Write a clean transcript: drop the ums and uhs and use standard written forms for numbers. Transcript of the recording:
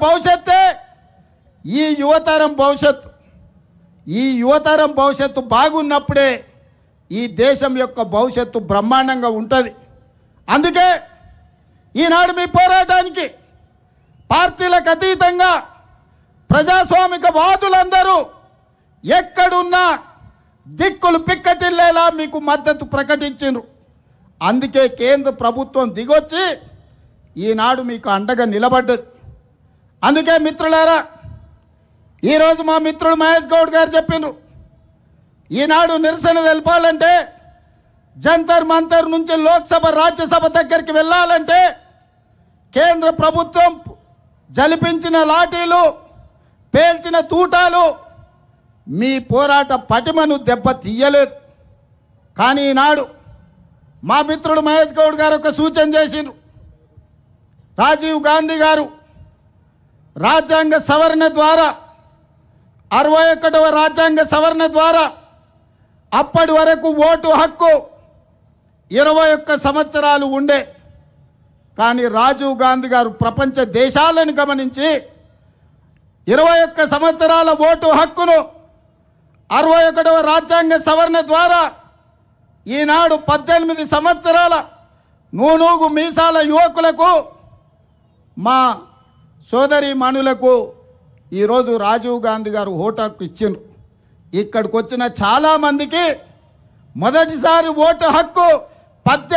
భవిష్యత్తే ఈ యువతరం భవిష్యత్తు. ఈ యువతరం భవిష్యత్తు బాగున్నప్పుడే ఈ దేశం యొక్క భవిష్యత్తు బ్రహ్మాండంగా ఉంటుంది. అందుకే ఈనాడు మీ పోరాటానికి పార్టీలకు అతీతంగా ప్రజాస్వామిక వాదులందరూ ఎక్కడున్నా దిక్కులు పిక్కటిల్లేలా మీకు మద్దతు ప్రకటించారు. అందుకే కేంద్ర ప్రభుత్వం దిగొచ్చి ఈనాడు మీకు అండగా నిలబడ్డది. అందుకే మిత్రులారా, ఈరోజు మా మిత్రుడు మహేష్ గౌడ్ గారు చెప్పిండ్రు, ఈనాడు నిరసన తెలపాలంటే జంతర్ మంతర్ నుంచి లోక్సభ రాజ్యసభ దగ్గరికి వెళ్ళాలంటే కేంద్ర ప్రభుత్వం జలిపించిన లాఠీలు, పేల్చిన తూటాలు మీ పోరాట పటిమను దెబ్బ తీయలేదు. కానీ ఈనాడు మా మిత్రుడు మహేష్ గౌడ్ గారు ఒక సూచన చేసిండ్రు. రాజీవ్ గాంధీ గారు రాజ్యాంగ సవరణ ద్వారా 61వ రాజ్యాంగ సవరణ ద్వారా అప్పటి వరకు ఓటు హక్కు 21 సంవత్సరాలు ఉండే. కానీ రాజీవ్ గాంధీ గారు ప్రపంచ దేశాలను గమనించి 21 సంవత్సరాల ఓటు హక్కును 61వ రాజ్యాంగ సవరణ ద్వారా ఈనాడు 18 సంవత్సరాల నూనూగు మీసాల యువకులకు, మా సోదరి మనులకు ఈరోజు రాజీవ్ గాంధీ గారు ఓటు హక్కు ఇచ్చిండ్రు. ఇక్కడికి వచ్చిన చాలా మందికి మొదటిసారి ఓటు హక్కు